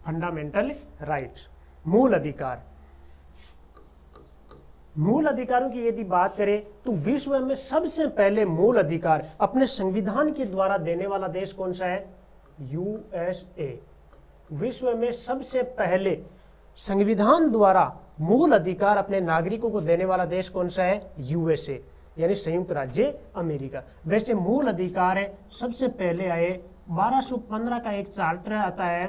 Fundamental rights, मूल अधिकार। मूल अधिकारों की यदि बात करें तो विश्व में सबसे पहले मूल अधिकार अपने संविधान के द्वारा देने वाला देश कौन सा है? यूएसए। विश्व में सबसे पहले संविधान द्वारा मूल अधिकार अपने नागरिकों को देने वाला देश कौन सा है? यूएसए, यानी संयुक्त राज्य अमेरिका। वैसे मूल अधिकार है सबसे पहले आए 1215 का एक चार्टर आता है,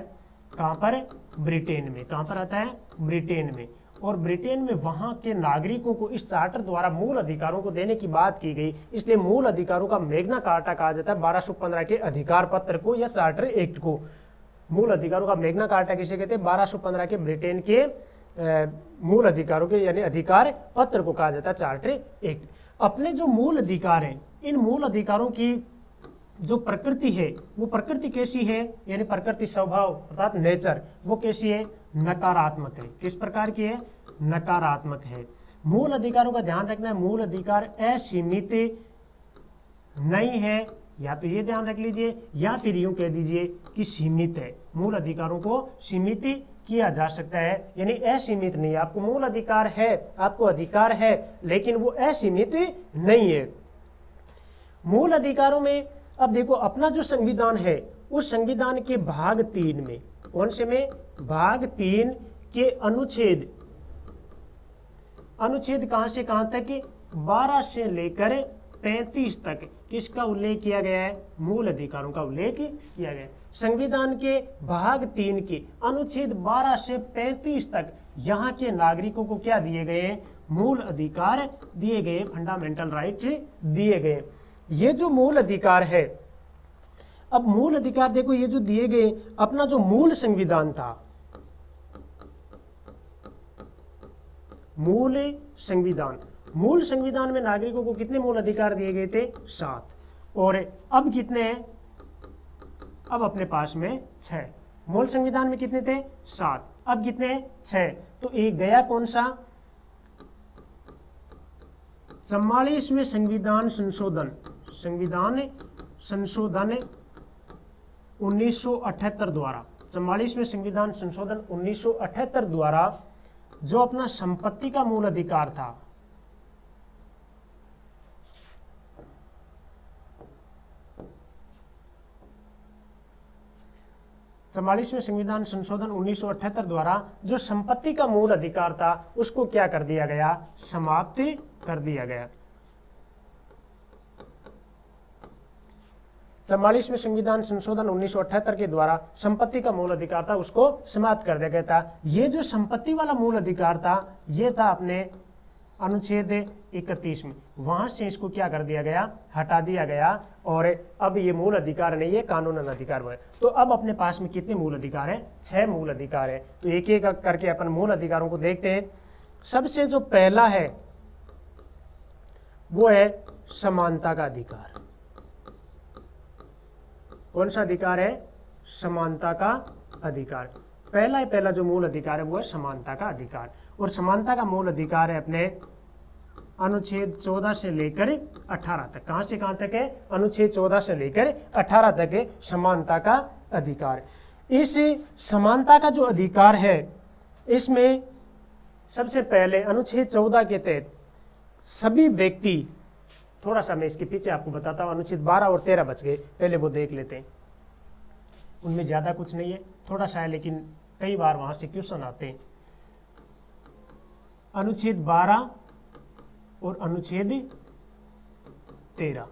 कहां पर? ब्रिटेन में। कहां पर आता है? ब्रिटेन में। और ब्रिटेन में वहां के नागरिकों को इस चार्टर द्वारा मूल अधिकारों को देने की बात की गई, इसलिए मूल अधिकारों का मैग्ना कार्टा कहा जाता है 1215 के अधिकार पत्र को या चार्टर एक्ट को। मूल अधिकारों का मैग्ना कार्टा किसे कहते हैं? 1215 के ब्रिटेन के मूल अधिकारों के यानी अधिकार पत्र को कहा जाता है चार्टर एक्ट। अपने जो मूल अधिकार हैं, इन मूल अधिकारों की जो प्रकृति है वो प्रकृति कैसी है? यानी प्रकृति, स्वभाव अर्थात नेचर, वो कैसी है? नकारात्मक है। किस प्रकार की है? नकारात्मक है। मूल अधिकारों का ध्यान रखना है, मूल अधिकार असीमित नहीं है, या तो ये ध्यान रख लीजिए, या फिर यूं कह दीजिए कि सीमित है। मूल अधिकारों को सीमित किया जा सकता है, यानी असीमित नहीं है। आपको मूल अधिकार है, आपको अधिकार है, लेकिन वो असीमित नहीं है। मूल अधिकारों में अब देखो, अपना जो संविधान है उस संविधान के भाग 3 में, कौन से में? भाग 3 के अनुच्छेद कहां से कहां तक? 12 से लेकर 35 तक किसका उल्लेख किया गया है? मूल अधिकारों का उल्लेख किया गया है। संविधान के भाग 3 के अनुच्छेद 12 से 35 तक यहाँ के नागरिकों को क्या दिए गए? मूल अधिकार दिए गए, फंडामेंटल राइट दिए गए। ये जो मूल अधिकार है, अब मूल अधिकार देखो ये जो दिए गए, अपना जो मूल संविधान था, मूल संविधान में नागरिकों को कितने मूल अधिकार दिए गए थे? 7। और अब कितने हैं? अब अपने पास में 6। मूल संविधान में कितने थे? 7। अब कितने हैं? 6। तो एक गया कौन सा? 44वें संविधान संशोधन 1978 द्वारा, 44वें संविधान संशोधन 1978 द्वारा जो अपना संपत्ति का मूल अधिकार था, चवालीसवें संविधान संशोधन 1978 द्वारा जो संपत्ति का मूल अधिकार था उसको क्या कर दिया गया? समाप्त कर दिया गया। 44वें संविधान संशोधन 1978 के द्वारा संपत्ति का मूल अधिकार था उसको समाप्त कर दिया गया था। ये जो संपत्ति वाला मूल अधिकार था ये था अपने अनुच्छेद 31 में, वहां से इसको क्या कर दिया गया? हटा दिया गया। और अब ये मूल अधिकार नहीं है, कानूनन अधिकार हुआ है। तो अब अपने पास में कितने मूल अधिकार है? 6 मूल अधिकार है। तो एक एक करके अपन मूल अधिकारों को देखते हैं। सबसे जो पहला है वो है समानता का अधिकार। कौन सा अधिकार है? समानता का अधिकार। पहला जो मूल अधिकार है वो है समानता का अधिकार। और समानता का मूल अधिकार है अपने अनुच्छेद 14 से लेकर 18 तक। कहां से कहां तक है? अनुच्छेद 14 से लेकर 18 तक है समानता का अधिकार। इस समानता का जो अधिकार है इसमें सबसे पहले अनुच्छेद 14 के तहत सभी व्यक्ति, थोड़ा सा मैं इसके पीछे आपको बताता हूं, अनुच्छेद 12 और 13 बच गए, पहले वो देख लेते हैं। उनमें ज्यादा कुछ नहीं है, थोड़ा सा है, लेकिन कई बार वहां से क्वेश्चन आते हैं। अनुच्छेद 12 और अनुच्छेद 13।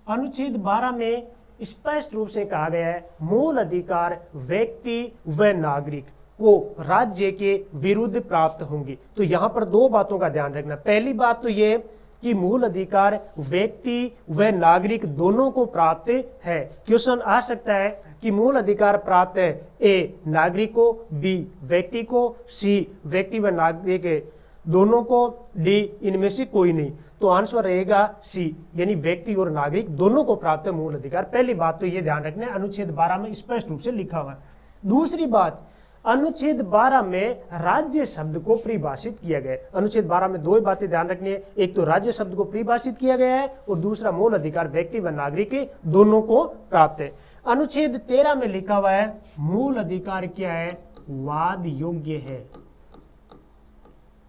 अनुच्छेद 12 में स्पष्ट रूप से कहा गया है मूल अधिकार व्यक्ति व नागरिक को राज्य के विरुद्ध प्राप्त होंगे। तो यहां पर 2 बातों का ध्यान रखना। पहली बात तो ये कि मूल अधिकार व्यक्ति व नागरिक दोनों को प्राप्त है। क्वेश्चन आ सकता है कि मूल अधिकार प्राप्त है ए नागरिक को, बी व्यक्ति को, सी व्यक्ति व नागरिक दोनों को, डी इनमें से कोई नहीं। तो आंसर रहेगा सी, यानी व्यक्ति और नागरिक दोनों को प्राप्त है मूल अधिकार। पहली बात तो ये ध्यान रखना है, अनुच्छेद 12 में स्पष्ट रूप से लिखा हुआ है। दूसरी बात, अनुच्छेद 12 में राज्य शब्द को परिभाषित किया गया है। अनुच्छेद 12 में 2 बातें ध्यान रखनी है, एक तो राज्य शब्द को परिभाषित किया गया है और दूसरा मूल अधिकार व्यक्ति व नागरिक दोनों को प्राप्त है। अनुच्छेद 13 में लिखा हुआ है मूल अधिकार क्या है? वाद योग्य है।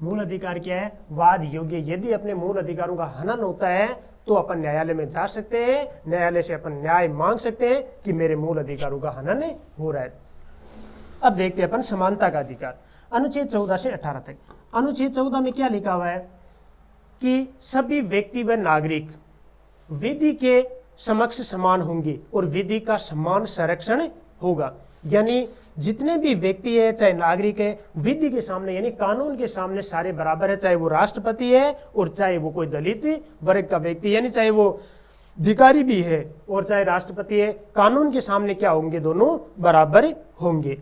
मूल अधिकार क्या है? वाद योग्य। यदि अपने मूल अधिकारों का हनन होता है तो अपन न्यायालय में जा सकते हैं, न्यायालय से अपन न्याय मांग सकते हैं कि मेरे मूल अधिकारों का हनन हो रहा है। अब देखते हैं अपन समानता का अधिकार, अनुच्छेद 14 से 18 तक। अनुच्छेद 14 में क्या लिखा हुआ है कि सभी व्यक्ति व नागरिक विधि के समक्ष समान होंगे और विधि का समान संरक्षण होगा। यानी जितने भी व्यक्ति है, चाहे नागरिक है, विधि के सामने यानी कानून के सामने सारे बराबर है, चाहे वो राष्ट्रपति है और चाहे वो कोई दलित वर्ग का व्यक्ति, यानी चाहे वो भिखारी भी है और चाहे राष्ट्रपति है, कानून के सामने क्या होंगे? दोनों बराबर होंगे।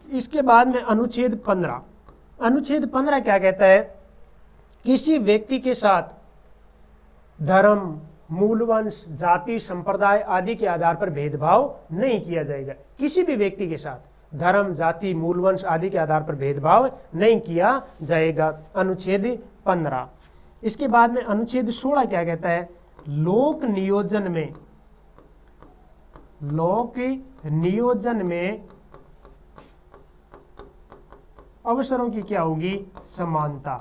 इसके बाद में अनुच्छेद 15, अनुच्छेद 15 क्या कहता है? किसी व्यक्ति के साथ धर्म, मूलवंश, जाति, संप्रदाय आदि के आधार पर भेदभाव नहीं किया जाएगा। किसी भी व्यक्ति के साथ धर्म, जाति, मूलवंश आदि के आधार पर भेदभाव नहीं किया जाएगा। अनुच्छेद 15। इसके बाद में अनुच्छेद 16 क्या कहता है? लोक नियोजन में अवसरों की क्या होगी? समानता।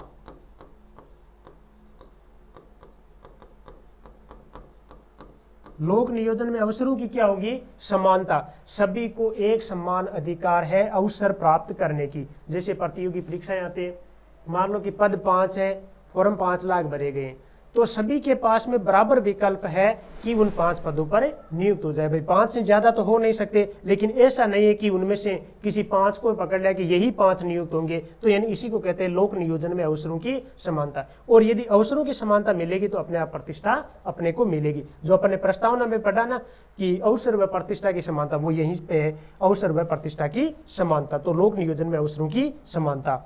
लोक नियोजन में अवसरों की क्या होगी? समानता। सभी को एक समान अधिकार है अवसर प्राप्त करने की। जैसे प्रतियोगी परीक्षाएं आते हैं, मान लो कि पद 5 है, फॉर्म 5 लाख भरे गए, तो सभी के पास में बराबर विकल्प है कि उन 5 पदों पर नियुक्त हो जाए। भाई 5 से ज्यादा तो हो नहीं सकते, लेकिन ऐसा नहीं है कि उनमें से किसी 5 को पकड़ लिया कि यही 5 नियुक्त होंगे। तो यानी इसी को कहते हैं लोक नियोजन में अवसरों की समानता। और यदि अवसरों की समानता मिलेगी तो अपने आप प्रतिष्ठा अपने को मिलेगी। जो अपने प्रस्तावना में पढ़ा ना कि अवसर व प्रतिष्ठा की समानता, वो यहीं पे है, अवसर व प्रतिष्ठा की समानता। तो लोक नियोजन में अवसरों की समानता।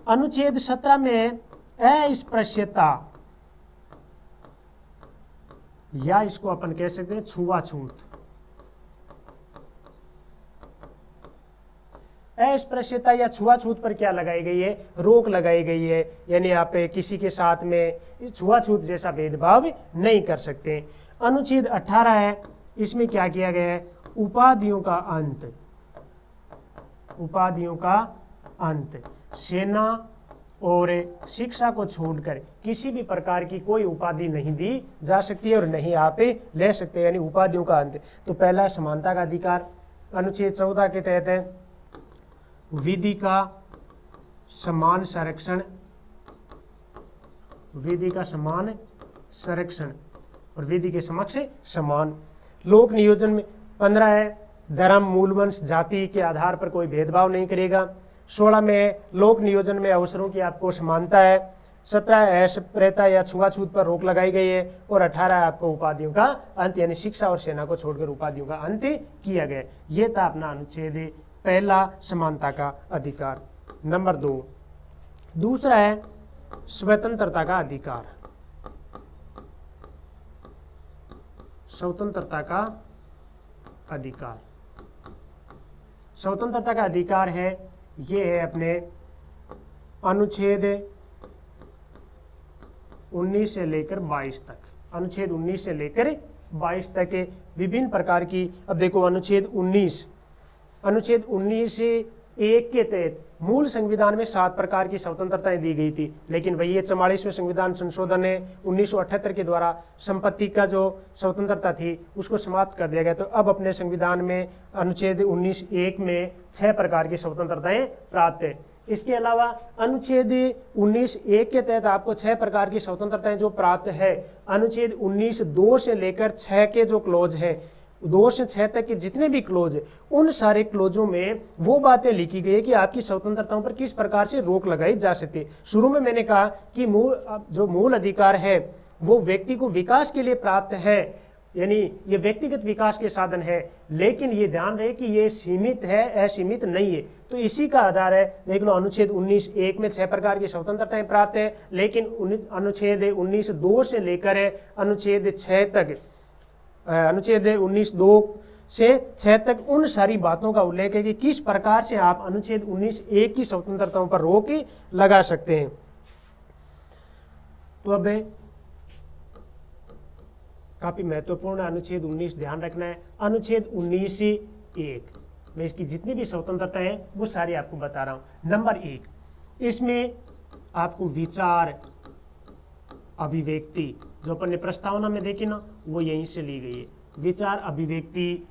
अनुच्छेद 17 में अस्पृश्यता, या इसको अपन कह सकते हैं छुआछूत। अस्पृश्यता या छुआछूत पर क्या लगाई गई है? रोक लगाई गई है। यानी आप किसी के साथ में छुआछूत जैसा भेदभाव नहीं कर सकते। अनुच्छेद 18 है, इसमें क्या किया गया है? उपाधियों का अंत। उपाधियों का अंत। सेना और शिक्षा को छोड़कर किसी भी प्रकार की कोई उपाधि नहीं दी जा सकती है और नहीं आप ले सकते, यानी उपाधियों का अंत। तो पहला समानता का अधिकार अनुच्छेद 14 के तहत है, विधि का समान संरक्षण, विधि का समान संरक्षण और विधि के समक्ष समान। लोक नियोजन में 15 है, धर्म, मूलवंश, जाति के आधार पर कोई भेदभाव नहीं करेगा। 16 में लोक नियोजन में अवसरों की आपको समानता है। 17 अस्पृश्यता या छुआछूत पर रोक लगाई गई है और 18 आपको उपाधियों का अंत, यानी शिक्षा और सेना को छोड़कर उपाधियों का अंत किया गया। यह था अपना अनुच्छेद पहला, समानता का अधिकार। नंबर 2, दूसरा है स्वतंत्रता का अधिकार। स्वतंत्रता का अधिकार, स्वतंत्रता का अधिकार है, ये है अपने अनुच्छेद 19 से लेकर 22 तक। अनुच्छेद 19 से लेकर 22 तक के विभिन्न प्रकार की, अब देखो अनुच्छेद 19 1 के तहत मूल संविधान में 7 प्रकार की स्वतंत्रताएं दी गई थी, लेकिन वही 44वें संविधान संशोधन ने 1978 के द्वारा संपत्ति का जो स्वतंत्रता थी उसको समाप्त कर दिया गया। तो अब अपने संविधान में अनुच्छेद 19(1) में 6 प्रकार की स्वतंत्रताएं प्राप्त है। इसके अलावा अनुच्छेद 19(1) के तहत आपको 6 प्रकार की स्वतंत्रताएं जो प्राप्त है, अनुच्छेद 19(2) से लेकर 6 के जो क्लोज है, 2 से 6 तक के जितने भी क्लोज है, उन सारे क्लोजों में वो बातें लिखी गई है कि आपकी स्वतंत्रताओं पर किस प्रकार से रोक लगाई जा सकती है। शुरू में मैंने कहा कि मूल अधिकार है वो व्यक्ति को विकास के लिए प्राप्त है, यानी ये व्यक्तिगत विकास के साधन है, लेकिन ये ध्यान रहे कि ये सीमित है, असीमित नहीं है। तो इसी का आधार है, देख लो अनुच्छेद 19(1) में 6 प्रकार की स्वतंत्रताएं प्राप्त है, लेकिन अनुच्छेद 19(2) से लेकर अनुच्छेद 6 तक, अनुच्छेद 19(2) से 6 तक उन सारी बातों का उल्लेख है कि किस प्रकार से आप अनुच्छेद 19(1) की स्वतंत्रताओं पर रोक लगा सकते हैं। तो अब काफी महत्वपूर्ण अनुच्छेद 19 ध्यान रखना है। अनुच्छेद 19(1) मैं इसकी जितनी भी स्वतंत्रता है वो सारी आपको बता रहा हूं। नंबर 1, इसमें आपको विचार अभिव्यक्ति, जो अपन ने प्रस्तावना में देखी ना, वो यहीं से ली गई है। विचार अभिव्यक्ति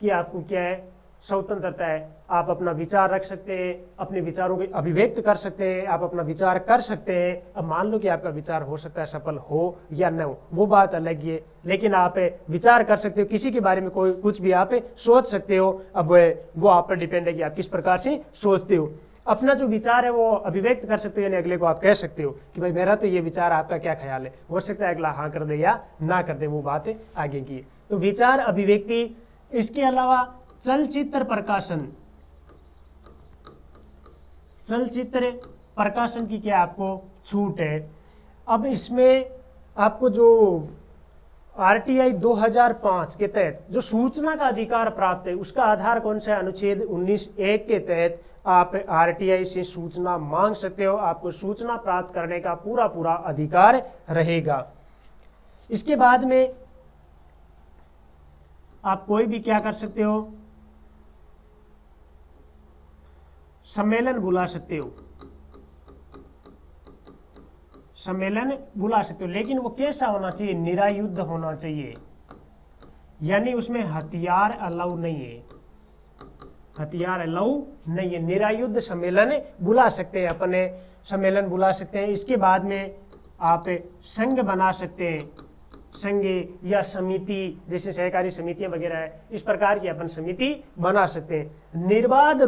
की आपको क्या है, स्वतंत्रता है। आप अपना विचार रख सकते हैं, अपने विचारों को अभिव्यक्त कर सकते हैं, आप अपना विचार कर सकते हैं। अब मान लो कि आपका विचार हो सकता है सफल हो या न हो, वो बात अलग है, लेकिन आप विचार कर सकते हो, किसी के बारे में कोई कुछ भी आप सोच सकते हो। अब वो आप पर डिपेंड है कि आप किस प्रकार से सोचते हो। अपना जो विचार है वो अभिव्यक्त कर सकते हो, यानी अगले को आप कह सकते हो कि भाई मेरा तो ये विचार, आपका क्या ख्याल है। हो सकता है अगला हाँ कर दे या ना कर दे, वो बात आगे की। तो विचार अभिव्यक्ति। इसके अलावा चलचित्र प्रकाशन, चलचित्र प्रकाशन की क्या आपको छूट है। अब इसमें आपको जो आरटीआई 2005 के तहत जो सूचना का अधिकार प्राप्त है, उसका आधार कौन सा है, अनुच्छेद 19(1) के तहत आप आरटीआई से सूचना मांग सकते हो, आपको सूचना प्राप्त करने का पूरा पूरा अधिकार रहेगा। इसके बाद में आप कोई भी क्या कर सकते हो, सम्मेलन बुला सकते हो, सम्मेलन बुला सकते हो, लेकिन वो कैसा होना चाहिए, निरायुद्ध होना चाहिए, यानी उसमें हथियार अलाउ नहीं है, हथियार अलाउ नहीं है। निरायुद्ध सम्मेलन बुला सकते हैं, अपने सम्मेलन बुला सकते हैं। इसके बाद में आप संघ बना सकते हैं, संघ या समिति, जैसे सहकारी समितियां वगैरह है, इस प्रकार की अपन समिति बना सकते हैं। निर्बाध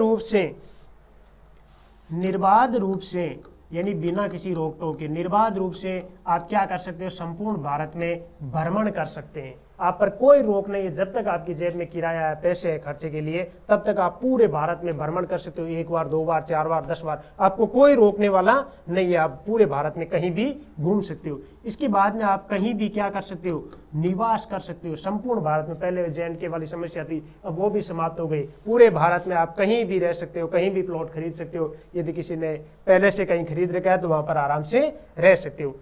रूप से यानी बिना किसी रोक टोक के, निर्बाध रूप से आप क्या कर सकते हो, संपूर्ण भारत में भ्रमण कर सकते हैं। आप पर कोई रोक नहीं है, जब तक आपकी जेब में किराया है, पैसे है खर्चे के लिए, तब तक आप पूरे भारत में भ्रमण कर सकते हो। 1 बार 2 बार 4 बार 10 बार, आपको कोई रोकने वाला नहीं है। आप पूरे भारत में कहीं भी घूम सकते हो। इसके बाद में आप कहीं भी क्या कर सकते हो, निवास कर सकते हो संपूर्ण भारत में। पहले JNK वाली समस्या थी, अब वो भी समाप्त हो गई। पूरे भारत में आप कहीं भी रह सकते हो, कहीं भी प्लॉट खरीद सकते हो। यदि किसी ने पहले से कहीं खरीद रखा है तो वहां पर आराम से रह सकते हो।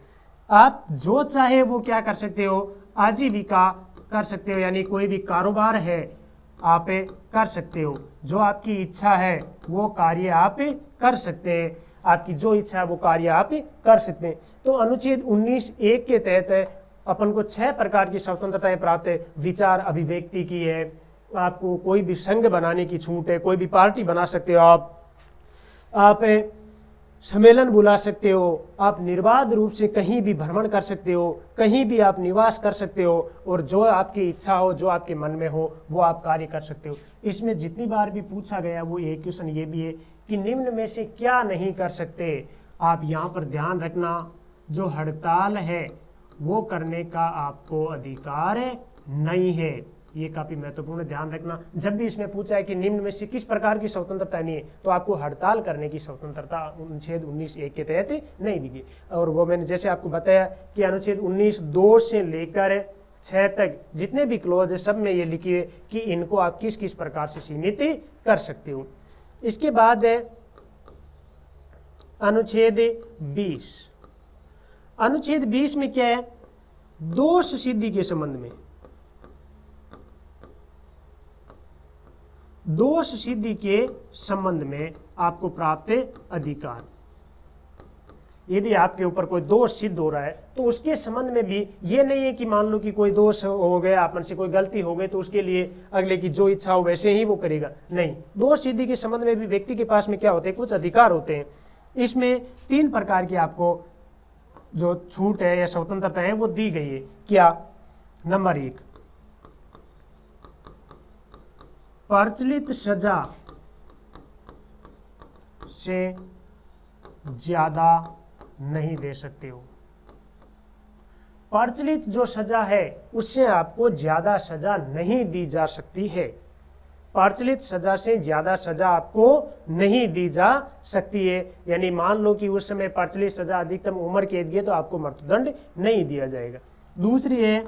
आप जो चाहे वो क्या कर सकते हो, आजीविका कर सकते हो, यानी कोई भी कारोबार है आप कर सकते हो। जो आपकी इच्छा है वो कार्य आप कर सकते हैं, आपकी जो इच्छा है वो कार्य आप कर सकते हैं। तो अनुच्छेद 19(1) के तहत अपन को 6 प्रकार की स्वतंत्रताएं प्राप्त है। विचार अभिव्यक्ति की है, आपको कोई भी संघ बनाने की छूट है, कोई भी पार्टी बना सकते हो आप सम्मेलन बुला सकते हो, आप निर्बाध रूप से कहीं भी भ्रमण कर सकते हो, कहीं भी आप निवास कर सकते हो, और जो आपकी इच्छा हो, जो आपके मन में हो, वो आप कार्य कर सकते हो। इसमें जितनी बार भी पूछा गया वो एक क्वेश्चन ये भी है कि निम्न में से क्या नहीं कर सकते। आप यहाँ पर ध्यान रखना, जो हड़ताल है वो करने का आपको अधिकार नहीं है। ये काफी महत्वपूर्ण ध्यान रखना। जब भी इसमें पूछा है कि निम्न में से किस प्रकार की स्वतंत्रता नहीं है, तो आपको हड़ताल करने की स्वतंत्रता अनुच्छेद 19(1) के तहत नहीं दी गई। और वो मैंने जैसे आपको बताया कि अनुच्छेद 19(2) से लेकर 6 तक जितने भी क्लोज है सब में ये लिखी है कि इनको आप किस किस प्रकार से सीमित कर सकते हो। इसके बाद है अनुच्छेद 20। अनुच्छेद 20 में क्या है, दोष सिद्धि के संबंध में, दोष सिद्धि के संबंध में आपको प्राप्त अधिकार। यदि आपके ऊपर कोई दोष सिद्ध हो रहा है तो उसके संबंध में भी ये नहीं है कि मान लो कि कोई दोष हो गया, अपन से कोई गलती हो गई तो उसके लिए अगले की जो इच्छा हो वैसे ही वो करेगा, नहीं। दोष सिद्धि के संबंध में भी व्यक्ति के पास में क्या होते हैं, कुछ अधिकार होते हैं। इसमें 3 प्रकार की आपको जो छूट है या स्वतंत्रता है वो दी गई है। क्या, नंबर 1, प्रचलित सजा से ज्यादा नहीं दे सकते हो। प्रचलित जो सजा है उससे आपको ज्यादा सजा नहीं दी जा सकती है। प्रचलित सजा से ज्यादा सजा आपको नहीं दी जा सकती है। यानी मान लो कि उस समय प्रचलित सजा अधिकतम उम्र कैद है तो आपको मृत्युदंड नहीं दिया जाएगा। दूसरी है,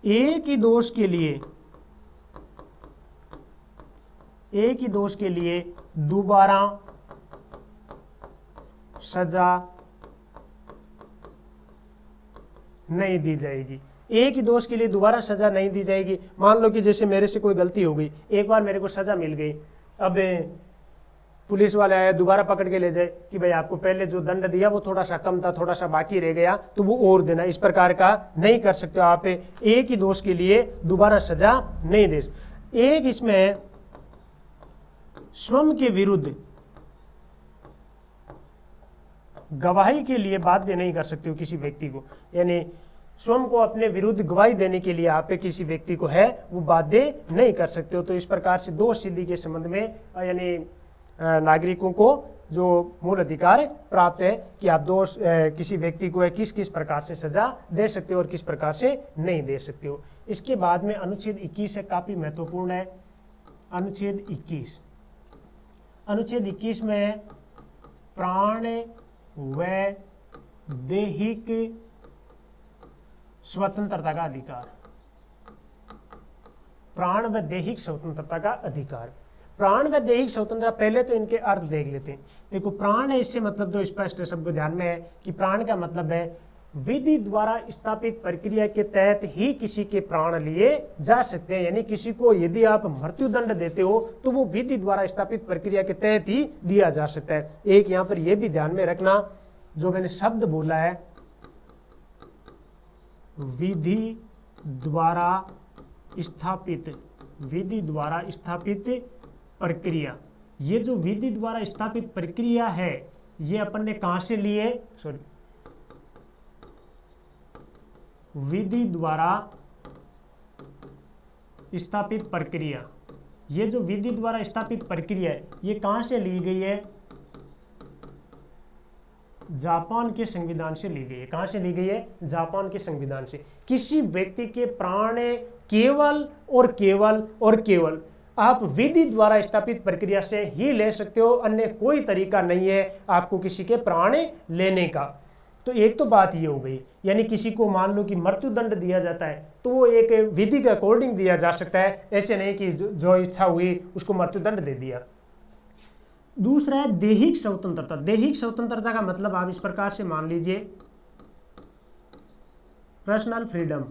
एक ही दोष के लिए दोबारा सजा नहीं दी जाएगी। एक ही दोष के लिए दोबारा सजा नहीं दी जाएगी। मान लो कि जैसे मेरे से कोई गलती हो गई, एक बार मेरे को सजा मिल गई, अब पुलिस वाले आए दोबारा पकड़ के ले जाए कि भाई आपको पहले जो दंड दिया वो थोड़ा सा कम था, थोड़ा सा बाकी रह गया तो वो और देना। इस प्रकार का नहीं कर सकते आप, एक ही दोष के लिए दोबारा सजा नहीं दे। एक इसमें स्वयं के विरुद्ध गवाही के लिए बाध्य नहीं कर सकते हो किसी व्यक्ति को, यानी स्वयं को अपने विरुद्ध गवाही देने के लिए आप किसी व्यक्ति को है वो बाध्य नहीं कर सकते हो। तो इस प्रकार से दोष सिद्धि के संबंध में यानी नागरिकों को जो मूल अधिकार प्राप्त है कि आप दोष किसी व्यक्ति को किस किस प्रकार से सजा दे सकते हो और किस प्रकार से नहीं दे सकते हो। इसके बाद में अनुच्छेद 21 है, काफी महत्वपूर्ण है। अनुच्छेद 21, अनुच्छेद 21 में प्राण व दैहिक स्वतंत्रता का अधिकार, प्राण व दैहिक स्वतंत्रता का अधिकार। प्राण व दैहिक स्वतंत्रता, पहले तो इनके अर्थ देख लेते हैं। देखो प्राण है, इससे मतलब तो स्पष्ट है, सबको ध्यान में है कि प्राण का मतलब है विधि द्वारा स्थापित प्रक्रिया के तहत ही किसी के प्राण लिए जा सकते हैं। यानी किसी को यदि आप मृत्यु दंड देते हो तो वो विधि द्वारा स्थापित प्रक्रिया के तहत ही दिया जा सकता है। एक यहाँ पर यह भी ध्यान में रखना, जो मैंने शब्द बोला है विधि द्वारा स्थापित, विधि द्वारा स्थापित प्रक्रिया, ये जो विधि द्वारा स्थापित प्रक्रिया है ये अपन ने कहां से लिए, सॉरी, विधि द्वारा स्थापित प्रक्रिया, ये जो विधि द्वारा स्थापित प्रक्रिया है ये कहां से ली गई है, जापान के संविधान से ली गई है। कहां से ली गई है, जापान के संविधान से। किसी व्यक्ति के प्राण केवल और केवल और केवल आप विधि द्वारा स्थापित प्रक्रिया से ही ले सकते हो, अन्य कोई तरीका नहीं है आपको किसी के प्राण लेने का। तो एक तो बात ये हो गई, यानी किसी को मान लो कि मृत्यु दंड दिया जाता है तो वो एक विधि के अकॉर्डिंग दिया जा सकता है, ऐसे नहीं कि जो इच्छा हुई उसको मृत्यु दंड दे दिया। दूसरा है दैहिक स्वतंत्रता। दैहिक स्वतंत्रता का मतलब आप इस प्रकार से मान लीजिए, पर्सनल फ्रीडम,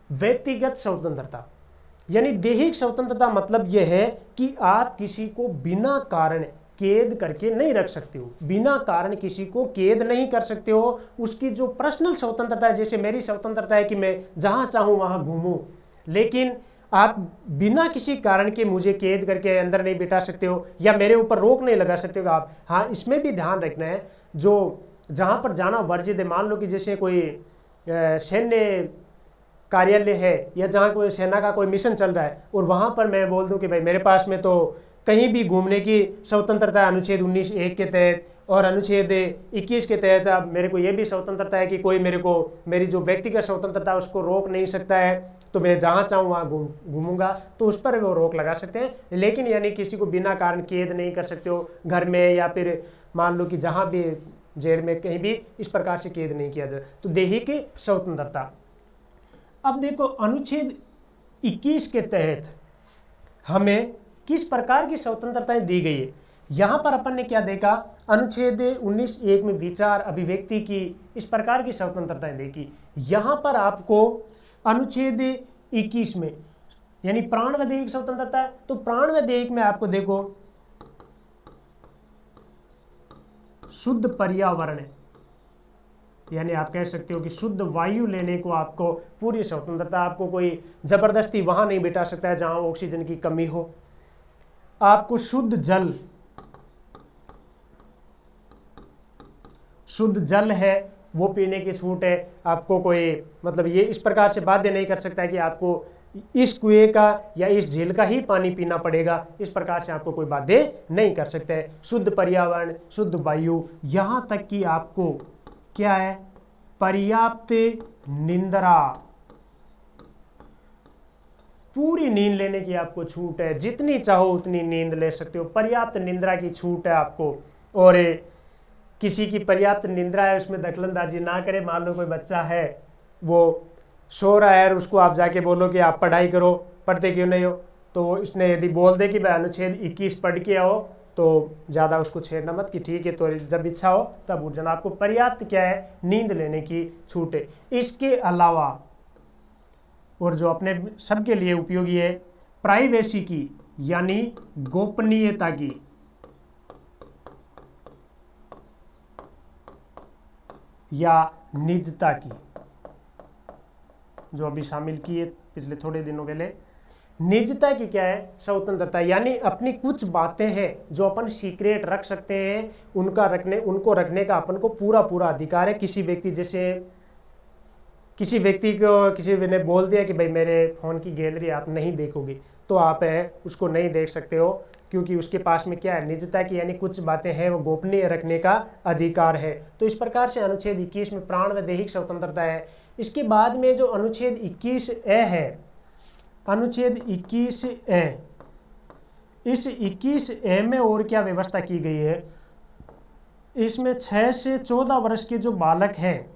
व्यक्तिगत स्वतंत्रता। यानी दैहिक स्वतंत्रता मतलब यह है कि आप किसी को बिना कारण कैद करके नहीं रख सकते हो, बिना कारण किसी को कैद नहीं कर सकते हो। उसकी जो पर्सनल स्वतंत्रता है, जैसे मेरी स्वतंत्रता है कि मैं जहां चाहूं वहां घूमूं, लेकिन आप बिना किसी कारण के मुझे कैद करके अंदर नहीं बिठा सकते हो या मेरे ऊपर रोक नहीं लगा सकते हो आप। हाँ, इसमें भी ध्यान रखना है, जो जहां पर जाना वर्जित है, मान लो कि जैसे कोई सैन्य कार्यालय है या जहाँ कोई सेना का कोई मिशन चल रहा है और वहाँ पर मैं बोल दूं कि भाई मेरे पास में तो कहीं भी घूमने की स्वतंत्रता है अनुच्छेद 19(1) के तहत, और अनुच्छेद 21 के तहत अब मेरे को ये भी स्वतंत्रता है कि कोई मेरे को मेरी जो व्यक्तिगत स्वतंत्रता है उसको रोक नहीं सकता है, तो मैं जहाँ चाहूँ वहाँ घूमूंगा, तो उस पर वो रोक लगा सकते हैं। लेकिन यानी किसी को बिना कारण कैद नहीं कर सकते हो घर में, या फिर मान लो कि जहाँ भी जेल में कहीं भी इस प्रकार से कैद नहीं किया जाए। तो दैहिक स्वतंत्रता। अब देखो अनुच्छेद 21 के तहत हमें किस प्रकार की स्वतंत्रताएं दी गई है। यहां पर अपन ने क्या देखा, अनुच्छेद 19(1) में विचार अभिव्यक्ति की इस प्रकार की स्वतंत्रताएं देखी। यहां पर आपको अनुच्छेद 21 में यानी प्राण व दैहिक स्वतंत्रता है, तो प्राण व दैहिक में आपको देखो शुद्ध पर्यावरण, यानी आप कह सकते हो कि शुद्ध वायु लेने को आपको पूरी स्वतंत्रता। आपको कोई जबरदस्ती वहां नहीं बिठा सकता है जहां ऑक्सीजन की कमी हो। आपको शुद्ध जल, शुद्ध जल है वो पीने की छूट है। आपको कोई मतलब ये इस प्रकार से बाध्य नहीं कर सकता है कि आपको इस कुएं का या इस झील का ही पानी पीना पड़ेगा, इस प्रकार से आपको कोई बाध्य नहीं कर सकता है। शुद्ध पर्यावरण, शुद्ध वायु, यहां तक कि आपको क्या है, पर्याप्त निंद्रा, पूरी नींद लेने की आपको छूट है, जितनी चाहो उतनी नींद ले सकते हो, पर्याप्त निंद्रा की छूट है आपको। और किसी की पर्याप्त निंद्रा है उसमें दखलंदाजी ना करे। मान लो कोई बच्चा है वो सो रहा है और उसको आप जाके बोलो कि आप पढ़ाई करो, पढ़ते क्यों नहीं हो, तो इसने यदि बोल दे कि भाई अनुच्छेद 21 पढ़ के आओ, तो ज़्यादा उसको छेड़ना मत कि ठीक है तो जब इच्छा हो तब उठ जाना। आपको पर्याप्त क्या है, नींद लेने की छूट है। इसके अलावा और जो अपने सबके लिए उपयोगी है, प्राइवेसी की यानी गोपनीयता की, या निजता की, जो अभी शामिल की है पिछले थोड़े दिनों पहले। निजता की क्या है, स्वतंत्रता, यानी अपनी कुछ बातें हैं जो अपन सीक्रेट रख सकते हैं, उनको रखने का अपन को पूरा पूरा अधिकार है। किसी व्यक्ति, जैसे किसी व्यक्ति को किसी ने बोल दिया कि भाई मेरे फ़ोन की गैलरी आप नहीं देखोगे, तो आप उसको नहीं देख सकते हो, क्योंकि उसके पास में क्या है, निजता की, यानी कुछ बातें हैं वो गोपनीय रखने का अधिकार है। तो इस प्रकार से अनुच्छेद 21 में प्राण व दैहिक स्वतंत्रता है। इसके बाद में जो अनुच्छेद 21A है, अनुच्छेद 21A, इस 21A में और क्या व्यवस्था की गई है, इसमें 6 से 14 वर्ष के जो बालक हैं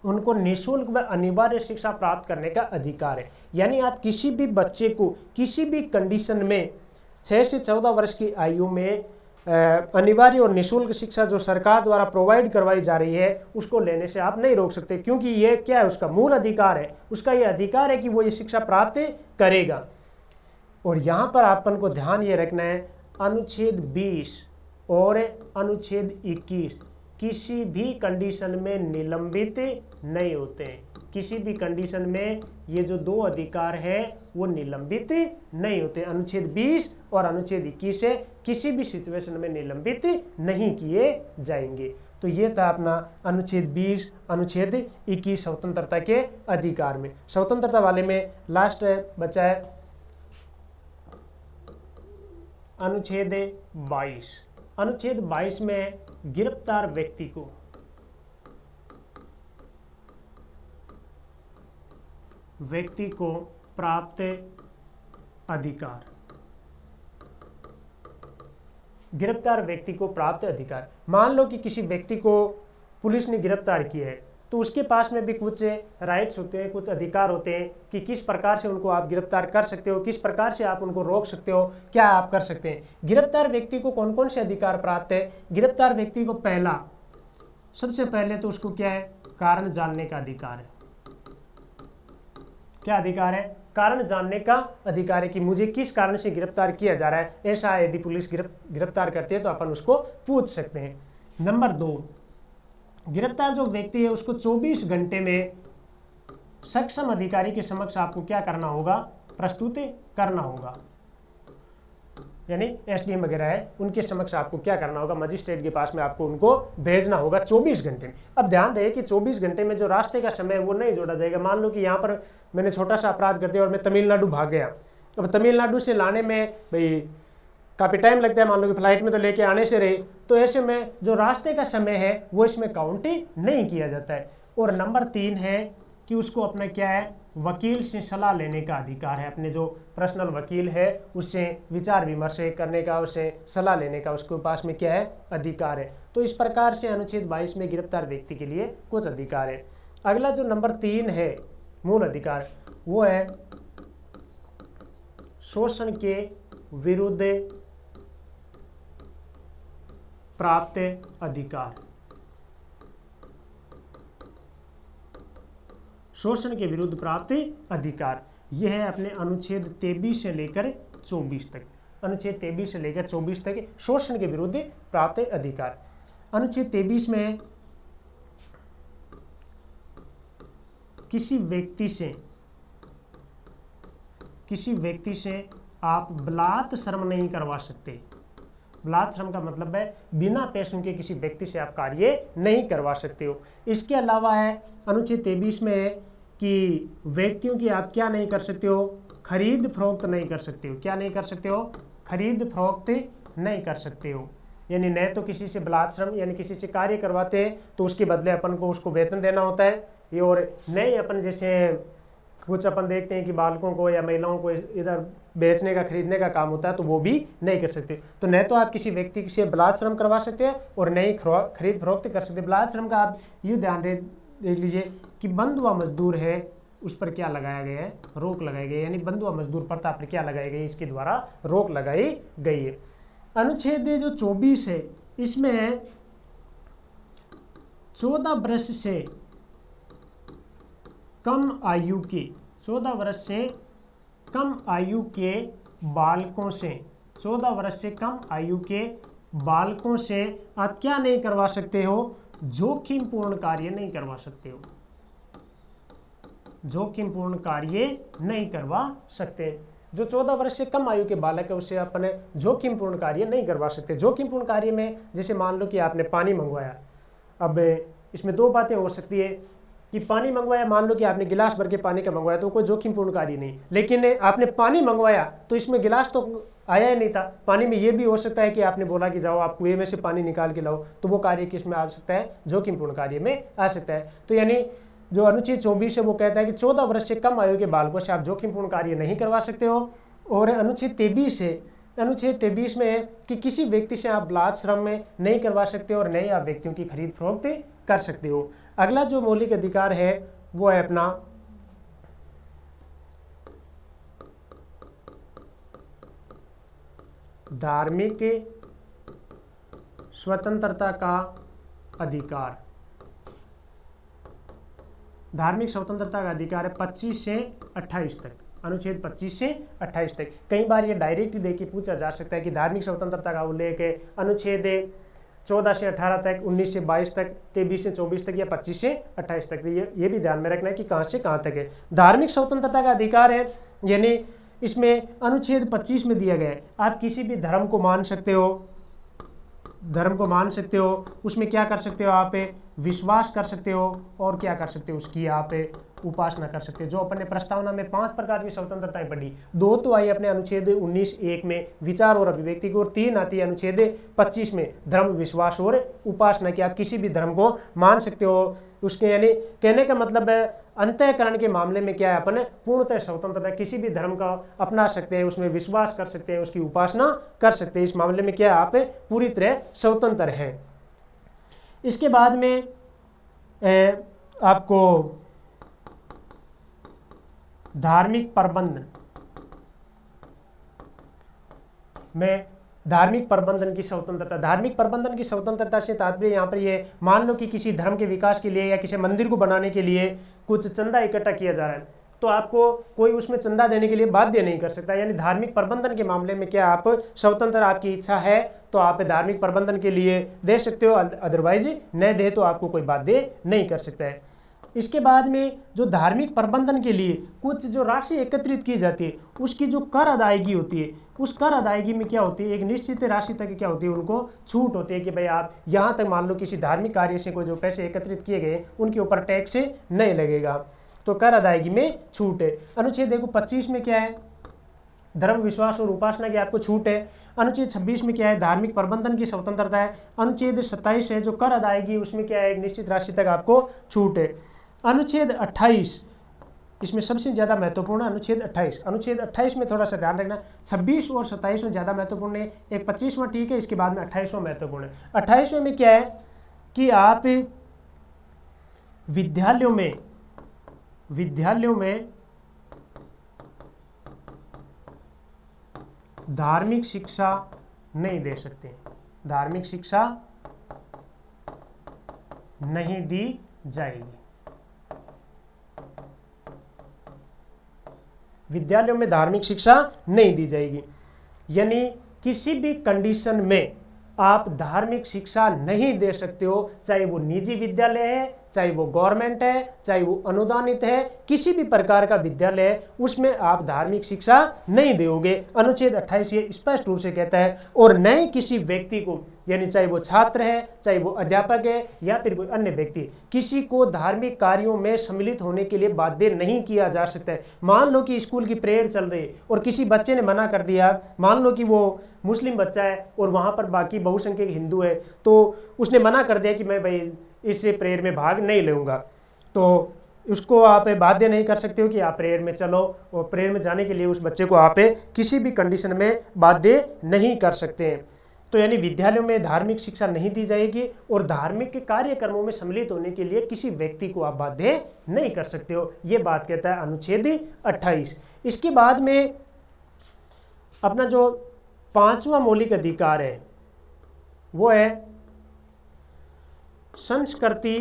उनको निःशुल्क व अनिवार्य शिक्षा प्राप्त करने का अधिकार है। यानी आप किसी भी बच्चे को किसी भी कंडीशन में 6 से 14 वर्ष की आयु में अनिवार्य और निःशुल्क शिक्षा जो सरकार द्वारा प्रोवाइड करवाई जा रही है उसको लेने से आप नहीं रोक सकते, क्योंकि ये क्या है, उसका मूल अधिकार है। उसका ये अधिकार है कि वो ये शिक्षा प्राप्त करेगा। और यहाँ पर अपन को ध्यान ये रखना है, अनुच्छेद 20 और अनुच्छेद 21 किसी भी कंडीशन में निलंबित नहीं होते हैं। किसी भी कंडीशन में ये जो दो अधिकार हैं वो निलंबित नहीं होते। अनुच्छेद 20 और अनुच्छेद 21 से किसी भी सिचुएशन में निलंबित नहीं किए जाएंगे। तो ये था अपना अनुच्छेद 20, अनुच्छेद 21 स्वतंत्रता के अधिकार में। स्वतंत्रता वाले में लास्ट बचा है अनुच्छेद 22। अनुच्छेद 22 में गिरफ्तार व्यक्ति को प्राप्त अधिकार। गिरफ्तार व्यक्ति को प्राप्त अधिकार, मान लो कि किसी व्यक्ति को पुलिस ने गिरफ्तार किया है, तो उसके पास में भी कुछ राइट्स होते हैं, कुछ अधिकार होते हैं कि किस प्रकार से उनको आप गिरफ्तार कर सकते हो, किस प्रकार से आप उनको रोक सकते हो, क्या आप कर सकते हैं। गिरफ्तार व्यक्ति को कौन कौन से अधिकार प्राप्त है। गिरफ्तार व्यक्ति को पहला, सबसे पहले तो उसको क्या है, कारण जानने का अधिकार है। क्या अधिकार है, कारण जानने का अधिकार है कि मुझे किस कारण से गिरफ्तार किया जा रहा है। ऐसा यदि पुलिस गिरफ्तार करती है तो अपन उसको पूछ सकते हैं। नंबर 2, गिरफ्तार जो व्यक्ति है उसको 24 घंटे में सक्षम अधिकारी के समक्ष आपको क्या करना होगा, प्रस्तुत करना होगा। यानी एसडीएम वगैरह है उनके समक्ष आपको क्या करना होगा, मजिस्ट्रेट के पास में आपको उनको भेजना होगा 24 घंटे में। अब ध्यान रहे कि 24 घंटे में जो रास्ते का समय है वो नहीं जोड़ा जाएगा। मान लो कि यहाँ पर मैंने छोटा सा अपराध कर दिया और मैं तमिलनाडु भाग गया, अब तमिलनाडु से लाने में भाई काफ़ी टाइम लगता है, मान लो कि फ्लाइट में तो लेके आने से रही, तो ऐसे में जो रास्ते का समय है वो इसमें काउंट नहीं किया जाता है। और नंबर 3 है कि उसको अपना क्या है, वकील से सलाह लेने का अधिकार है। अपने जो पर्सनल वकील है उससे विचार विमर्श करने का, उससे सलाह लेने का उसके पास में क्या है, अधिकार है। तो इस प्रकार से अनुच्छेद 22 में गिरफ्तार व्यक्ति के लिए कुछ अधिकार है। अगला जो नंबर 3 है मूल अधिकार, वो है शोषण के विरुद्ध प्राप्त अधिकार। शोषण के विरुद्ध प्राप्त अधिकार यह है अपने अनुच्छेद 23 से लेकर 24 तक। अनुच्छेद 23 से लेकर 24 तक शोषण के विरुद्ध प्राप्त अधिकार। अनुच्छेद 23 में किसी व्यक्ति से आप बलात्श्रम नहीं करवा सकते। बलात्श्रम का मतलब है बिना पैसों के किसी व्यक्ति से आप कार्य नहीं करवा सकते हो। इसके अलावा है अनुच्छेद 23 में है कि व्यक्तियों की आप क्या नहीं कर सकते हो, खरीद फरोख्त नहीं कर सकते हो। क्या नहीं कर सकते हो, खरीद फरोख्त नहीं कर सकते हो। यानी न तो किसी से बलात्श्रम यानी किसी से कार्य करवाते हैं तो उसके बदले अपन को उसको वेतन देना होता है, ये और नहीं अपन जैसे कुछ अपन देखते हैं कि बालकों को या महिलाओं को इधर बेचने का खरीदने का काम होता है तो वो भी नहीं कर सकते। तो न तो आप किसी व्यक्ति से बलात्श्रम करवा सकते हैं और न ही खरीद फरोख्त कर सकते। बलात्श्रम का आप ये ध्यान देख लीजिए कि बंधुआ मजदूर है उस पर क्या लगाया गया है, रोक लगाई गई है। यानी बंधुआ मजदूर प्रथा पर क्या लगाई गई, इसके द्वारा रोक लगाई गई है। अनुच्छेद जो 24 है इसमें 14 वर्ष से कम आयु के 14 वर्ष से कम आयु के बालकों से 14 वर्ष से कम आयु के बालकों से आप क्या नहीं करवा सकते हो, जोखिमपूर्ण कार्य नहीं करवा सकते हो, जोखिमपूर्ण कार्य नहीं करवा सकते। जो 14 वर्ष से कम आयु के बालक है उससे अपने जोखिमपूर्ण कार्य नहीं करवा सकते। जोखिमपूर्ण कार्य में जैसे मान लो कि आपने पानी मंगवाया, अब इसमें दो बातें हो सकती है कि पानी मंगवाया, मान लो कि आपने गिलास भर के पानी का मंगवाया तो कोई जोखिमपूर्ण कार्य नहीं, लेकिन आपने पानी मंगवाया तो इसमें गिलास तो आया ही नहीं था। पानी में ये भी हो सकता है कि आपने बोला कि जाओ आप कुएं में से पानी निकाल के लाओ, तो वो कार्य किस में आ सकता है, जोखिमपूर्ण कार्य में आ सकता है। तो यानी जो अनुच्छेद 24 है वो कहता है कि 14 वर्ष से कम आयु के बालकों से आप जोखिमपूर्ण कार्य नहीं करवा सकते हो। और अनुच्छेद 23 है, अनुच्छेद 23 में है कि किसी व्यक्ति से आप बलात् श्रम में नहीं करवा सकते और नहीं आप व्यक्तियों की खरीद फरोख्त कर सकते हो। अगला जो मौलिक अधिकार है वो है अपना धार्मिक स्वतंत्रता का अधिकार। धार्मिक स्वतंत्रता का अधिकार है 25 से 28 तक, अनुच्छेद 25 से 28 तक। कई बार ये डायरेक्ट दे के पूछा जा सकता है कि धार्मिक स्वतंत्रता का उल्लेख है अनुच्छेद 14 से 18 तक, 19 से 22 तक, 23 से 24 तक या 25 से 28 तक। ये भी ध्यान में रखना है कि कहाँ से कहाँ तक है। धार्मिक स्वतंत्रता का अधिकार है यानी इसमें अनुच्छेद 25 में दिया गया है आप किसी भी धर्म को मान सकते हो, धर्म को मान सकते हो, उसमें क्या कर सकते हो, आप विश्वास कर सकते हो और क्या कर सकते हो, उसकी आप उपासना कर सकते हो। जो अपन ने प्रस्तावना में 5 प्रकार की स्वतंत्रताएं पढ़ी, 2 तो आई अपने अनुच्छेद 19(1) में विचार और अभिव्यक्ति को, और 3 आती है अनुच्छेद 25 में धर्म, विश्वास और उपासना की। आप किसी भी धर्म को मान सकते हो। उसके यानी कहने का मतलब है अंतःकरण के मामले में क्या है, अपन पूर्णतः स्वतंत्रता, किसी भी धर्म का अपना सकते हैं, उसमें विश्वास कर सकते हैं, उसकी उपासना कर सकते हैं। इस मामले में क्या है, आप पूरी तरह स्वतंत्र हैं। इसके बाद में आपको धार्मिक प्रबंधन में धार्मिक प्रबंधन की स्वतंत्रता। धार्मिक प्रबंधन की स्वतंत्रता से तात्पर्य यहाँ पर ये मान लो कि किसी धर्म के विकास के लिए या किसी मंदिर को बनाने के लिए कुछ चंदा इकट्ठा किया जा रहा है, तो आपको कोई उसमें चंदा देने के लिए बाध्य नहीं कर सकता। यानी धार्मिक प्रबंधन के मामले में क्या आप स्वतंत्र, आपकी इच्छा है तो आप धार्मिक प्रबंधन के लिए दे सकते हो, अदरवाइज न दे तो आपको कोई बाध्य नहीं कर सकता है। इसके बाद में जो धार्मिक प्रबंधन के लिए कुछ जो राशि एकत्रित की जाती है उसकी जो कर अदायगी होती है, उस कर अदायगी में क्या होती है, एक निश्चित राशि तक क्या होती है, उनको छूट होती है कि भाई आप यहाँ तक मान लो किसी धार्मिक कार्य से कोई जो पैसे एकत्रित किए गए उनके ऊपर टैक्स नहीं लगेगा, तो कर अदायगी में छूट है। अनुच्छेद 25 में क्या है, धर्म, विश्वास और उपासना की आपको छूट है। अनुच्छेद 26 में क्या है, धार्मिक प्रबंधन की स्वतंत्रता है। अनुच्छेद 27 है जो कर अदायगी, उसमें क्या है, एक निश्चित राशि तक आपको छूट है। अनुच्छेद 28 इसमें सबसे ज़्यादा महत्वपूर्ण अनुच्छेद 28। अनुच्छेद 28 में थोड़ा सा ध्यान रखना, 26 और 27 में ज़्यादा महत्वपूर्ण है, एक 25वां ठीक है, इसके बाद में 28वां महत्वपूर्ण है। 28वें में क्या है कि आप विद्यालयों में धार्मिक शिक्षा नहीं दे सकते, धार्मिक शिक्षा नहीं दी जाएगी। विद्यालयों में धार्मिक शिक्षा नहीं दी जाएगी, यानी किसी भी कंडीशन में आप धार्मिक शिक्षा नहीं दे सकते हो, चाहे वो निजी विद्यालय है, चाहे वो गवर्नमेंट है, चाहे वो अनुदानित है, किसी भी प्रकार का विद्यालय है उसमें आप धार्मिक शिक्षा नहीं दोगे। अनुच्छेद 28 ये स्पष्ट रूप से कहता है। और न ही किसी व्यक्ति को, यानी चाहे वो छात्र है, चाहे वो अध्यापक है या फिर कोई अन्य व्यक्ति, किसी को धार्मिक कार्यों में सम्मिलित होने के लिए बाध्य नहीं किया जा सकता है। मान लो कि स्कूल की प्रेयर चल रही है और किसी बच्चे ने मना कर दिया, मान लो कि वो मुस्लिम बच्चा है और वहाँ पर बाकी बहुसंख्यक हिंदू है, तो उसने मना कर दिया कि मैं भाई इस प्रेयर में भाग नहीं लूँगा, तो उसको आप बाध्य नहीं कर सकते हो कि आप प्रेयर में चलो, और प्रेयर में जाने के लिए उस बच्चे को आप किसी भी कंडीशन में बाध्य नहीं कर सकते हैं। तो यानी विद्यालयों में धार्मिक शिक्षा नहीं दी जाएगी और धार्मिक कार्यक्रमों में सम्मिलित होने के लिए किसी व्यक्ति को आप बाध्य नहीं कर सकते हो, ये बात कहता है अनुच्छेद 28। इसके बाद में अपना जो पांचवा मौलिक अधिकार है वो है संस्कृति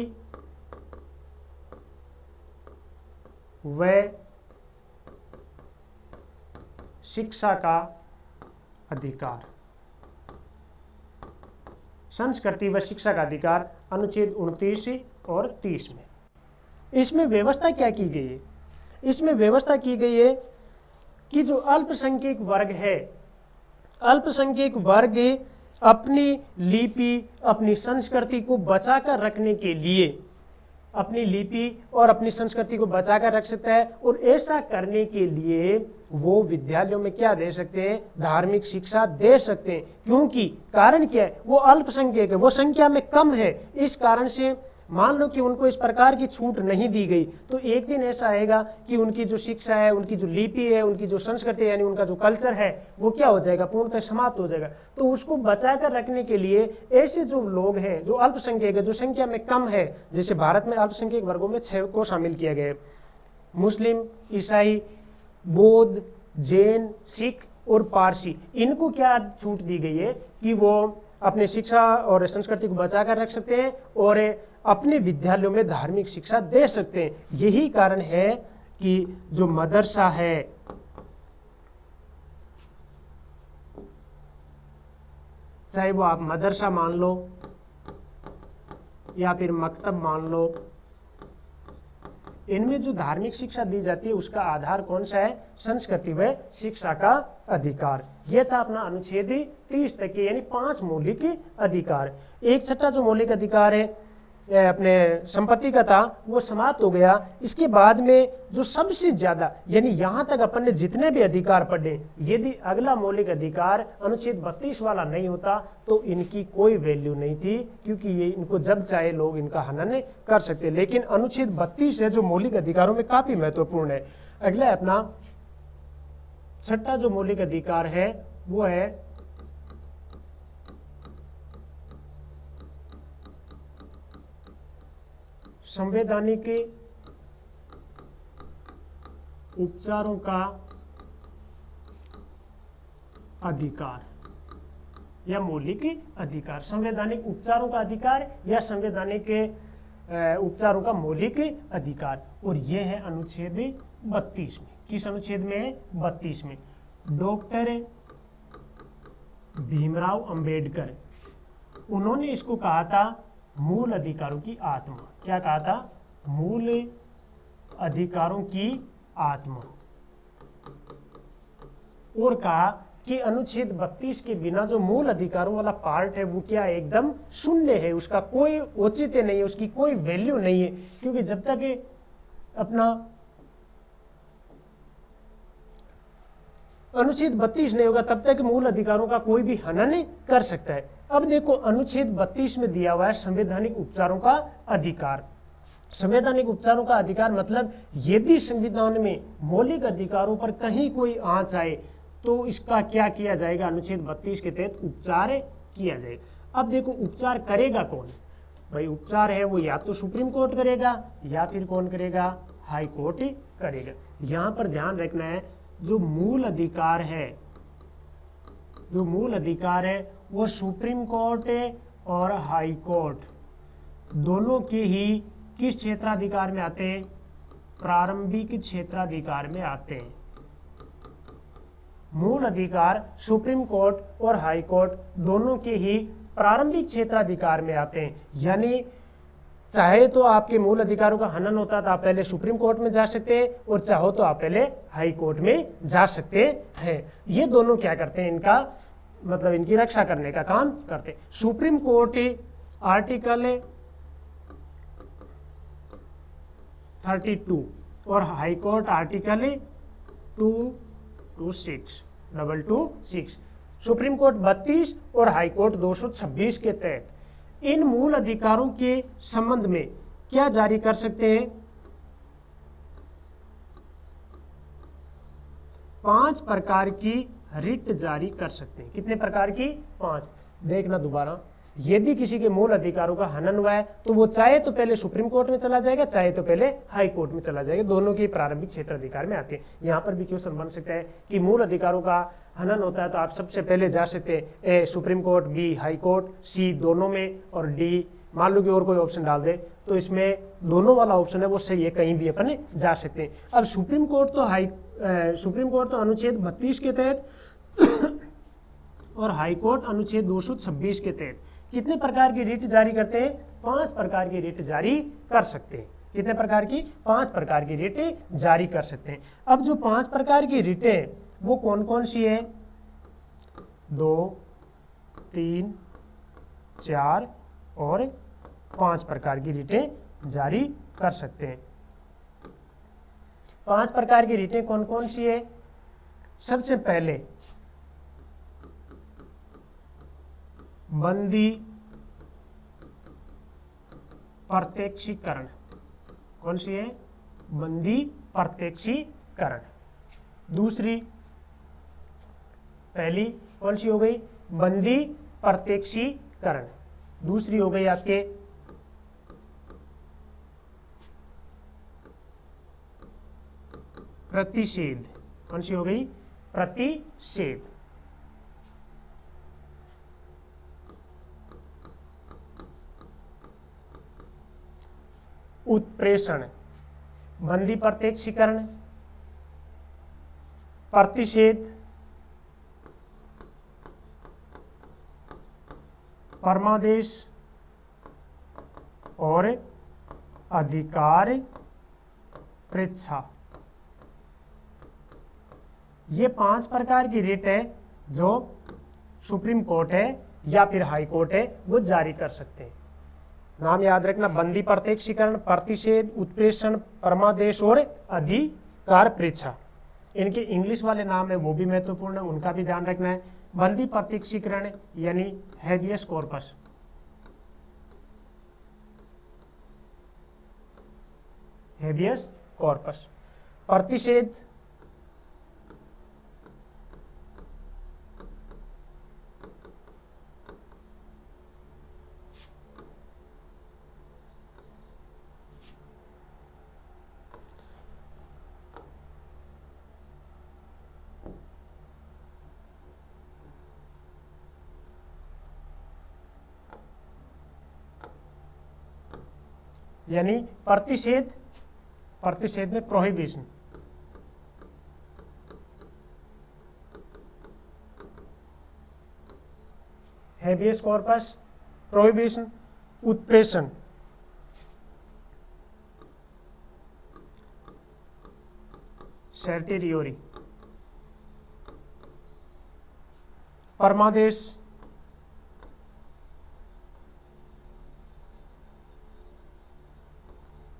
व शिक्षा का अधिकार। संस्कृति व शिक्षा का अधिकार अनुच्छेद 29 और 30 में। इसमें व्यवस्था क्या की गई है? इसमें व्यवस्था की गई है कि जो अल्पसंख्यक वर्ग है, अल्पसंख्यक वर्ग अपनी लिपि, अपनी संस्कृति को बचाकर रखने के लिए अपनी लिपि और अपनी संस्कृति को बचाकर रख सकता है, और ऐसा करने के लिए वो विद्यालयों में क्या दे सकते हैं? धार्मिक शिक्षा दे सकते हैं। क्योंकि कारण क्या है? वो अल्पसंख्यक है, वो संख्या में कम है। इस कारण से मान लो कि उनको इस प्रकार की छूट नहीं दी गई, तो एक दिन ऐसा आएगा कि उनकी जो शिक्षा है, उनकी जो लिपि है, उनकी जो संस्कृति है, यानी उनका जो कल्चर है, वो क्या हो जाएगा? पूर्णतः समाप्त हो जाएगा। तो उसको बचाकर रखने के लिए ऐसे जो लोग हैं, जो अल्पसंख्यक है, जो संख्या में कम है, जैसे भारत में अल्पसंख्यक वर्गों में 6 को शामिल किया गया है, मुस्लिम, ईसाई, बौद्ध, जैन, सिख और पारसी। इनको क्या छूट दी गई है कि वो अपनी शिक्षा और संस्कृति को बचाकर रख सकते हैं और अपने विद्यालयों में धार्मिक शिक्षा दे सकते हैं। यही कारण है कि जो मदरसा है, चाहे वो आप मदरसा मान लो या फिर मकतब मान लो, इनमें जो धार्मिक शिक्षा दी जाती है उसका आधार कौन सा है? संस्कृति व शिक्षा का अधिकार। यह था अपना अनुच्छेद 30 तक के, यानी 5 मौलिक अधिकार। एक छठा जो मौलिक अधिकार है अपने संपत्ति का था, वो समाप्त हो गया। इसके बाद में जो सबसे ज्यादा, यानी यहाँ तक अपन ने जितने भी अधिकार पढ़े, यदि अगला मौलिक अधिकार अनुच्छेद 32 वाला नहीं होता तो इनकी कोई वैल्यू नहीं थी, क्योंकि ये इनको जब चाहे लोग इनका हनन कर सकते। लेकिन अनुच्छेद 32 है जो मौलिक अधिकारों में काफी महत्वपूर्ण है। अगला है अपना छठा जो मौलिक अधिकार है वो है संवैधानिक उपचारों का अधिकार या मौलिक अधिकार। संवैधानिक उपचारों का अधिकार या संवैधानिक उपचारों का मौलिक अधिकार, और यह है अनुच्छेद 32 में। किस अनुच्छेद में है? 32 में। डॉक्टर भीमराव अंबेडकर, उन्होंने इसको कहा था मूल अधिकारों की आत्मा। क्या कहा था? मूल अधिकारों की आत्मा। और कहा कि अनुच्छेद 32 के बिना जो मूल अधिकारों वाला पार्ट है वो क्या है? एकदम शून्य है, उसका कोई औचित्य नहीं है, उसकी कोई वैल्यू नहीं है। क्योंकि जब तक अपना अनुच्छेद 32 नहीं होगा तब तक मूल अधिकारों का कोई भी हनन कर सकता है। अब देखो अनुच्छेद 32 में दिया हुआ है संवैधानिक उपचारों का अधिकार। संवैधानिक उपचारों का अधिकार मतलब यदि संविधान में मौलिक अधिकारों पर कहीं कोई आंच आए तो इसका क्या किया जाएगा? अनुच्छेद 32 के तहत उपचार किया जाएगा। अब देखो उपचार करेगा कौन? भाई उपचार है वो या तो सुप्रीम कोर्ट करेगा या फिर कौन करेगा? हाई कोर्ट करेगा। यहाँ पर ध्यान रखना है, जो मूल अधिकार है, जो मूल अधिकार है वो सुप्रीम कोर्ट और हाई कोर्ट दोनों के ही किस क्षेत्राधिकार में आते हैं? प्रारंभिक क्षेत्राधिकार में आते हैं। मूल अधिकार सुप्रीम कोर्ट और हाई कोर्ट दोनों के ही प्रारंभिक क्षेत्राधिकार में आते हैं। यानी चाहे तो आपके मूल अधिकारों का हनन होता तो आप पहले सुप्रीम कोर्ट में जा सकते हैं, और चाहो तो आप पहले हाई कोर्ट में जा सकते हैं। ये दोनों क्या करते हैं? इनका मतलब इनकी रक्षा करने का काम करते हैं। सुप्रीम कोर्ट आर्टिकल 32 और high court article 226। Supreme court 32 और हाई कोर्ट 226 के तहत इन मूल अधिकारों के संबंध में क्या जारी कर सकते हैं? 5 प्रकार की रिट जारी कर सकते हैं। कितने प्रकार की? 5। देखना दोबारा, यदि किसी के मूल अधिकारों का हनन हुआ है तो वो चाहे तो पहले सुप्रीम कोर्ट में चला जाएगा, चाहे तो पहले हाई कोर्ट में चला जाएगा, दोनों की प्रारंभिक क्षेत्र अधिकार में आती है। यहाँ पर भी क्वेश्चन बन सकता है कि मूल अधिकारों का हनन होता है तो आप सबसे पहले जा सकते हैं A supreme court, B high court, C दोनों में, और डी मान लो कि और कोई ऑप्शन डाल दे तो इसमें दोनों वाला ऑप्शन है वो सही है, कहीं भी अपन जा सकते हैं। अब सुप्रीम कोर्ट तो अनुच्छेद 32 के तहत और हाई कोर्ट अनुच्छेद 226 के तहत कितने प्रकार की रिट जारी करते हैं? 5 प्रकार की रिट जारी कर सकते हैं। कितने प्रकार की? 5 प्रकार की रिट जारी कर सकते हैं। अब जो 5 प्रकार की रिटें वो कौन कौन सी है? 2, 3, 4 और 5 प्रकार की रिटें जारी कर सकते हैं। 5 प्रकार की रिटें कौन कौन सी है? सबसे पहले बंदी प्रत्यक्षीकरण। कौन सी है? बंदी प्रत्यक्षीकरण। दूसरी, पहली कौन सी हो गई? बंदी प्रत्यक्षीकरण। दूसरी हो गई आपके प्रतिषेध। कौन सी हो गई? प्रतिषेध। उत्प्रेषण, बंदी प्रत्यक्षीकरण, प्रतिषेध, परमादेश और अधिकार परीक्षा। ये 5 प्रकार की रिट है जो सुप्रीम कोर्ट है या फिर हाई कोर्ट है वो जारी कर सकते हैं। नाम याद रखना, बंदी प्रत्यक्षीकरण, प्रतिषेध, उत्प्रेषण, परमादेश और अधिकार परीक्षा। इनके इंग्लिश वाले नाम है वो भी महत्वपूर्ण है, उनका भी ध्यान रखना है। बंदी प्रत्यक्षीकरण यानी हैबियस कॉर्पस, हैबियस कॉर्पस। प्रतिषेध यानी प्रतिषेध, प्रतिषेध में प्रोहिबिशन। हैबियस कॉर्पस, प्रोहिबिशन, उत्प्रेषण, सर्टिरियोरी, परमादेश,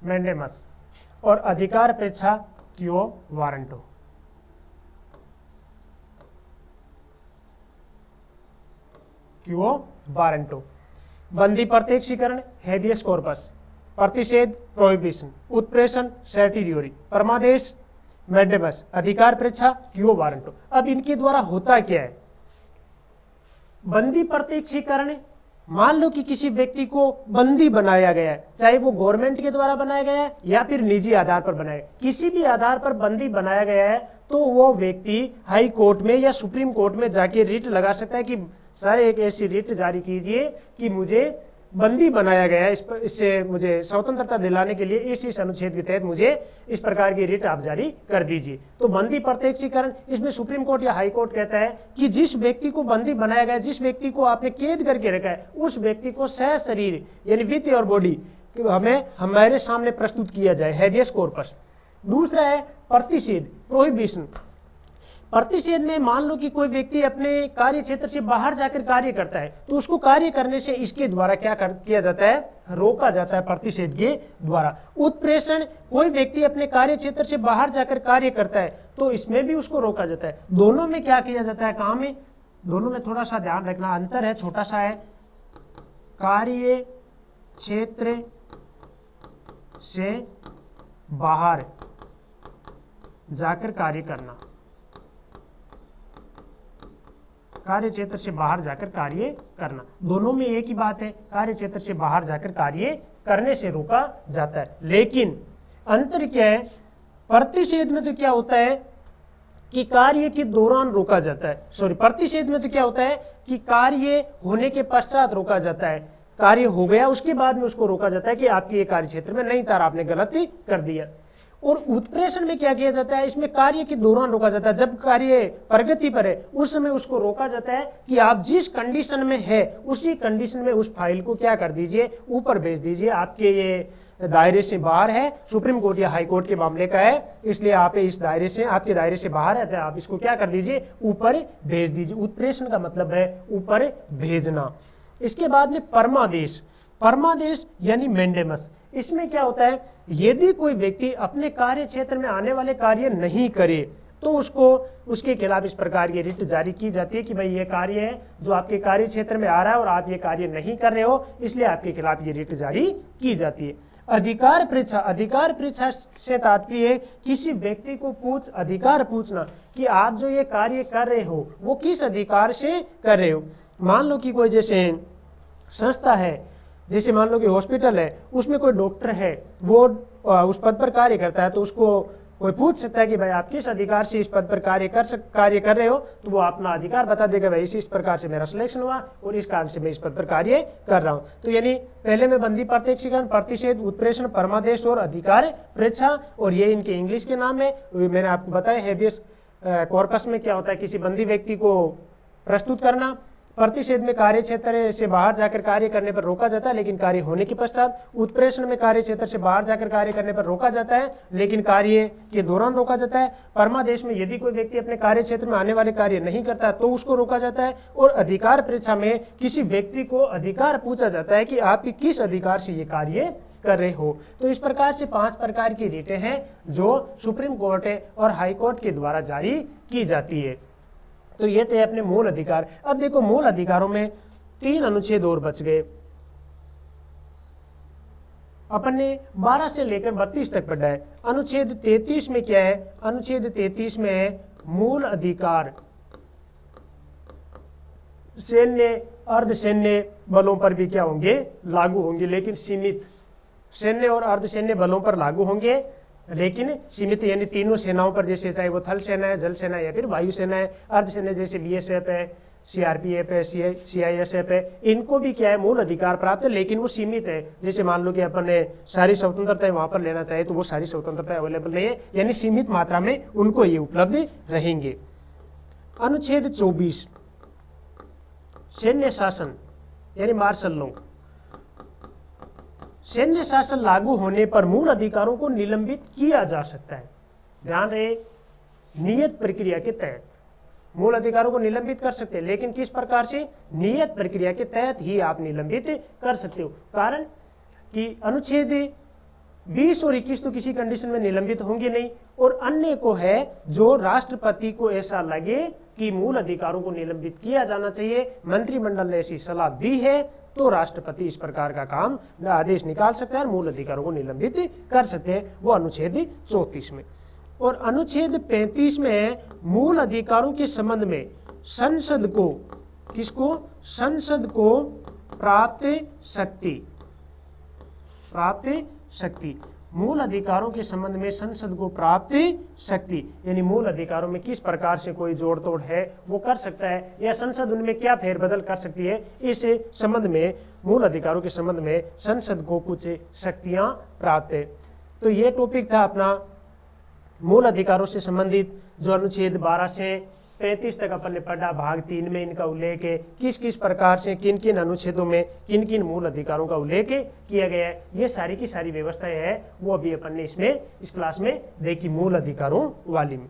मैंडेमस और अधिकार परीक्षा क्यो वारंटो। Quo warranto. बंदी प्रत्यक्षीकरण हैबियस कॉर्पस, प्रतिषेध प्रोहिबिशन, उत्प्रेषण सर्टिरियोरी, परमादेश मैंडेमस, अधिकार परीक्षा क्यो वारंटो। अब इनके द्वारा होता क्या है? बंदी प्रत्यक्षीकरण, मान लो कि किसी व्यक्ति को बंदी बनाया गया है, चाहे वो गवर्नमेंट के द्वारा बनाया गया है या फिर निजी आधार पर बनाया गया, किसी भी आधार पर बंदी बनाया गया है तो वो व्यक्ति हाई कोर्ट में या सुप्रीम कोर्ट में जाके रिट लगा सकता है कि सर एक ऐसी रिट जारी कीजिए कि मुझे बंदी बनाया गया है, इससे मुझे स्वतंत्रता दिलाने के लिए इस अनुच्छेद के तहत मुझे इस प्रकार की रिट आप जारी कर दीजिए। तो बंदी प्रत्यक्षीकरण, इसमें सुप्रीम कोर्ट या हाई कोर्ट कहता है कि जिस व्यक्ति को बंदी बनाया गया, जिस व्यक्ति को आपने कैद करके रखा है, उस व्यक्ति को सशरीर यानी विथ और बॉडी हमें हमारे सामने प्रस्तुत किया जाए, हैबियस कॉर्पस। दूसरा है प्रतिषेध, प्रोहिबिशन। प्रतिषेध में मान लो कि कोई व्यक्ति अपने कार्य क्षेत्र से बाहर जाकर कार्य करता है तो उसको कार्य करने से इसके द्वारा क्या किया जाता है? रोका जाता है प्रतिषेध के द्वारा। उत्प्रेषण, कोई व्यक्ति अपने कार्य क्षेत्र से बाहर जाकर कार्य करता है तो इसमें भी उसको रोका जाता है। दोनों में क्या किया जाता है? काम में दोनों में थोड़ा सा ध्यान रखना, अंतर है, छोटा सा है। कार्य क्षेत्र से बाहर जाकर कार्य करना, कार्य क्षेत्र से बाहर जाकर कार्य करना, दोनों में एक ही बात है, कार्य क्षेत्र से बाहर जाकर कार्य करने से रोका जाता है। लेकिन अंतर क्या है, प्रतिषेध में तो क्या होता है कि कार्य के दौरान रोका जाता है, प्रतिषेध में तो क्या होता है कि कार्य होने के पश्चात रोका जाता है, कार्य हो गया उसके बाद में उसको रोका जाता है कि आपके ये कार्य क्षेत्र में नहीं था, आपने गलती कर दिया। और उत्प्रेषण में क्या किया जाता है, इसमें कार्य के दौरान रोका जाता है, जब कार्य प्रगति पर है उस समय उसको रोका जाता है कि आप जिस कंडीशन में है उसी कंडीशन में उस फाइल को क्या कर दीजिए, ऊपर भेज दीजिए, आपके ये दायरे से बाहर है, सुप्रीम कोर्ट या हाई कोर्ट के मामले का है, इसलिए आप इस दायरे से, आपके दायरे से बाहर है, तो आप इसको क्या कर दीजिए, ऊपर भेज दीजिए। उत्प्रेषण का मतलब है ऊपर भेजना। इसके बाद में परमादेश, परमादेश यानी मेंडेमस, इसमें क्या होता है, यदि कोई व्यक्ति अपने कार्य क्षेत्र में आने वाले कार्य नहीं करे तो उसको उसके खिलाफ इस प्रकार की रिट जारी की जाती है कि भाई ये कार्य है जो आपके कार्य क्षेत्र में आ रहा है और आप ये कार्य नहीं कर रहे हो, इसलिए आपके खिलाफ ये रिट जारी की जाती है। अधिकार परीक्षा, अधिकार परीक्षा से तात्पर्य है किसी व्यक्ति को अधिकार पूछना कि आप जो ये कार्य कर रहे हो वो किस अधिकार से कर रहे हो। मान लो कि कोई जैसे संस्था है, जैसे मान लो कि हॉस्पिटल है, उसमें कोई डॉक्टर है, वो उस पद पर कार्य करता है, तो उसको कोई पूछ सकता है कि भाई आप किस अधिकार से इस पद पर कार्य कर रहे हो, तो वो अपना अधिकार बता देगा, भाई इस प्रकार से मेरा सिलेक्शन हुआ और इस कारण से मैं इस पद पर कार्य कर रहा हूँ। तो यानी पहले में बंदी, प्रत्यक्षीकरण, प्रतिषेध, उत्प्रेषण, परमादेश और अधिकार परीक्षा, और ये इनके इंग्लिश के नाम है। मैंने आपको बताया हेबियस कॉर्पस में क्या होता है, किसी बंदी व्यक्ति को प्रस्तुत करना। प्रतिषेध में कार्य क्षेत्र से बाहर जाकर कार्य करने पर रोका जाता है लेकिन कार्य होने के पश्चात। उत्प्रेषण में कार्य क्षेत्र से बाहर जाकर कार्य करने पर रोका जाता है लेकिन कार्य के दौरान रोका जाता है। परमादेश में यदि कोई व्यक्ति अपने कार्य क्षेत्र में आने वाले कार्य नहीं करता तो उसको रोका जाता है। और अधिकार परीक्षा में किसी व्यक्ति को अधिकार पूछा जाता है कि आप किस अधिकार से ये कार्य कर रहे हो। तो इस प्रकार से 5 प्रकार की रिटें हैं जो सुप्रीम कोर्ट और हाई कोर्ट के द्वारा जारी की जाती है। तो ये थे अपने मूल अधिकार। अब देखो मूल अधिकारों में 3 अनुच्छेद और बच गए। अपन ने 12 से लेकर 32 तक पढ़ा है। अनुच्छेद 33 में क्या है, अनुच्छेद 33 में है मूल अधिकार सैन्य अर्धसैन्य बलों पर भी क्या होंगे, लागू होंगे, लेकिन सीमित। सैन्य और अर्धसैन्य बलों पर लागू होंगे लेकिन सीमित, यानी तीनों सेनाओं पर, जैसे चाहे वो थल सेना है, जल सेना या फिर वायु सेना है। अर्धसैन्य जैसे बीएसएफ है, सीआरपीएफ है, सीआईएसएफ है, इनको भी क्या है मूल अधिकार प्राप्त है लेकिन वो सीमित है। जैसे मान लो कि अपन ने सारी स्वतंत्रता वहां पर लेना चाहे तो वो सारी स्वतंत्रता अवेलेबल नहीं है, यानी सीमित मात्रा में उनको ये उपलब्ध रहेंगे। अनुच्छेद 24 सैन्य शासन यानी मार्शल लॉ। सैन्य शासन लागू होने पर मूल अधिकारों को निलंबित किया जा सकता है। ध्यान रहे, नियत प्रक्रिया के तहत मूल अधिकारों को निलंबित कर सकते हैं, लेकिन किस प्रकार से, नियत प्रक्रिया के तहत ही आप निलंबित कर सकते हो। कारण कि अनुच्छेद 20 और 21 तो किसी कंडीशन में निलंबित होंगे नहीं, और अन्य को है जो राष्ट्रपति को ऐसा लगे कि मूल अधिकारों को निलंबित किया जाना चाहिए, मंत्रिमंडल ने ऐसी सलाह दी है, तो राष्ट्रपति इस प्रकार का काम आदेश निकाल सकता है और मूल अधिकारों को निलंबित कर सकते हैं। वो अनुच्छेद 34 में। और अनुच्छेद 35 में मूल अधिकारों के संबंध में संसद को, किसको, संसद को प्राप्त शक्ति, मूल अधिकारों के संबंध में संसद को प्राप्त शक्ति, यानी मूल अधिकारों में किस प्रकार से कोई जोड़ तोड़ है वो कर सकता है, या संसद उनमें क्या फेरबदल कर सकती है, इस संबंध में, मूल अधिकारों के संबंध में संसद को कुछ शक्तियां प्राप्त है। तो ये टॉपिक था अपना मूल अधिकारों से संबंधित, जो अनुच्छेद 12 से 35 तक अपन ने पढ़ा। भाग 3 में इनका उल्लेख है, किस किस प्रकार से किन किन अनुच्छेदों में किन किन मूल अधिकारों का उल्लेख किया गया है। ये सारी की सारी व्यवस्थाएं हैं वो अभी अपन ने इसमें इस क्लास में देखी मूल अधिकारों वाली में।